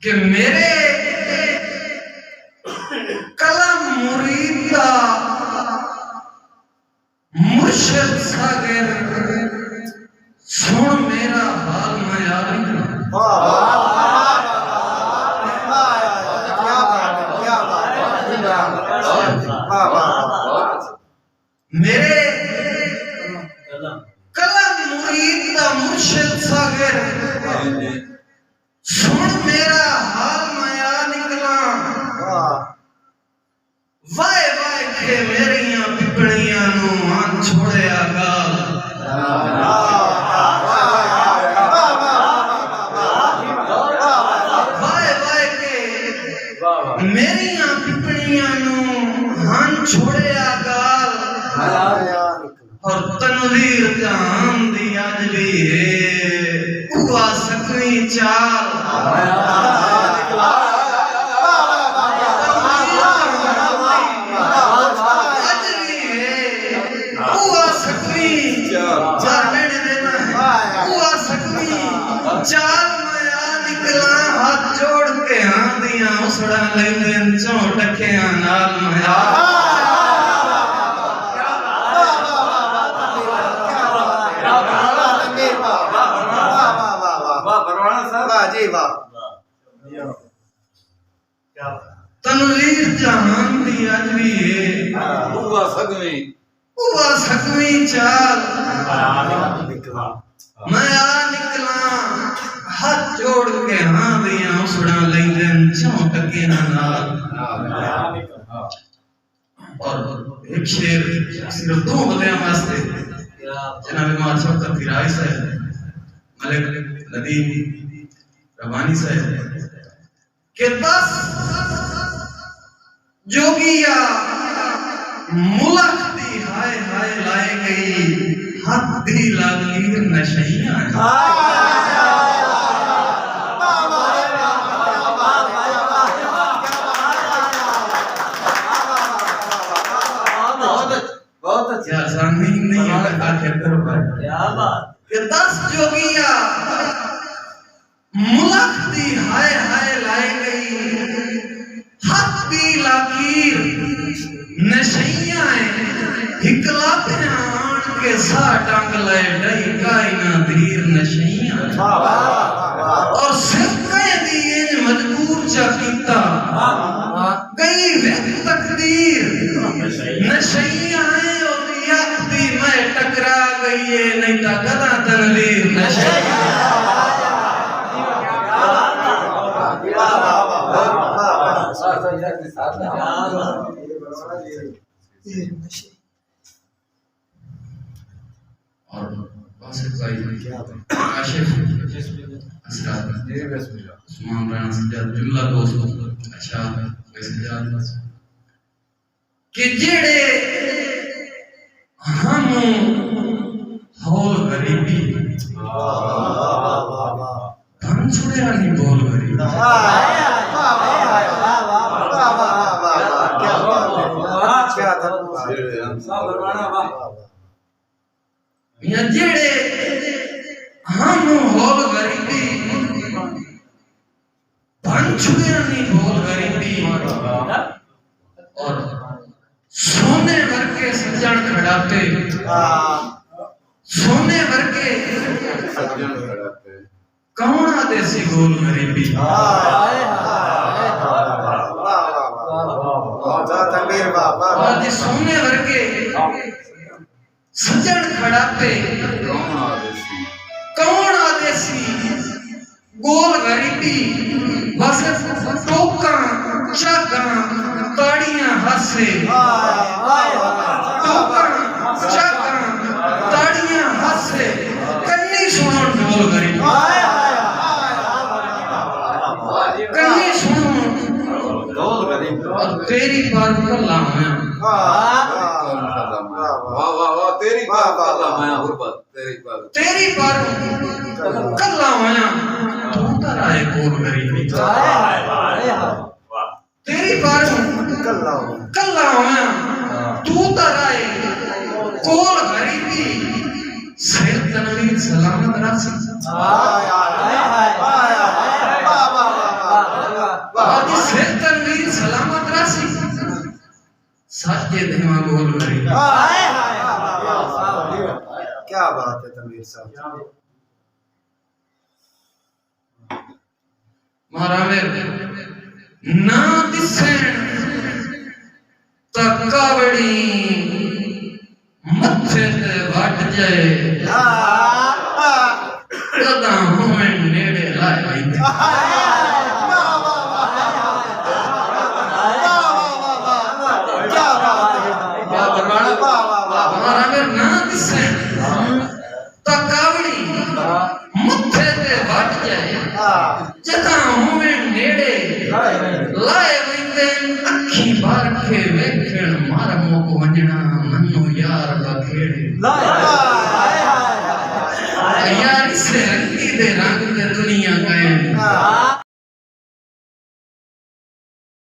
कि मेरे कलम मुरीदा मुर्शिद सागर सुन मेरा हाल मैं याद मेरे कलम मुरीदा मुर्शिद सागर सुन मेरा हाल माया निकला वाए वाए के मेरिया पिपड़ियां नु मान छोड़िया गाल वाए वाए के मेरिया पिपड़ियां नु मान छोड़िया गाल और तनवीर जान दी आज भी है हुआ सकनी चाल आज भी है हुआ सकनी चाल लेने देना है हुआ सकनी चाल माया निकला हाथ जोड़ के हाँ दिया उसड़ा लेने चौटके नाल माया तनवीर जहान दी आज भी है हुआ सकवी चाल मैं आ निकला हाथ जोड़ के हाँ दिया उसड़ा लेंदे चौटके नाल और एक शेर सिर्फ दो बंदियां वास्ते जनाब इमाम शौकत फिराई साहब मलिक नदीम रवानी साहब के 10 जोगिया मुलक दी हाय हाय लाए गई हाथ दी लालीर नशैया बहुत अच्छा आसानी नहीं है क्या बात कि 10 जोगिया मुलक दी हाय हाय लाए गई हाथ दी लाकीर नशैया हिकला पे आन के सा टांग ले डई कायना धीर नशैया और सिर कह दिए मजबूर चा कीता गई व्यक्त तकदीर नशैया है और दी मैं टकरा गई है नहीं ता गदा तनवीर नशैया और वासिफ भाई काशिफ असरात उस्मान राणा सज्जाद जुमला दोस्त अच्छा सज्जाद कि जेड़े हम हौल गरीबी धन छुड़े नहीं बोल गरीबी जेड़े हम होल गरीबी धन छुड़े नहीं बोल गरीबी और सोने भर के सज्जन खड़ाते सोने भर के सज्जन खड़ाते कौन देसी गोल गरीबी आज सोने भर के सज्जन खड़ाते कौन आदेसी गोल गरीबी बस टोका चागा ताड़ियां हंसे टोका चागा ताड़ियां हंसे कन्नी सुनो गोल गरीबी कन्नी सुनो गोल गरीबी और तेरी पर कल्ला मैं वाह वाह वाह तेरी पर कल्ला मैं गुरबत तेरी पर कल्ला मैं तू तरा है गोल गरीबी तेरी पर कल्ला मैं तू तरा है गोल गरीबी सिर तनवीर सलामत रख धीमा बोल करी क्या बात है तमीर साहब मारा मेरे ना दिसें तकावड़ी मत्थे ते वट जाए कदा होवे नेड़े लाए वैंदे मारा मेरे ना दिसें तकावड़ी मत्थे ते वट जाए जदा होवे नेड़े लाए वैंदे अखी भर के वेखण मारा मोक वंजणा मन्नो यार बखेड़े यार इसे रंगी दे रंग ते दुनिया का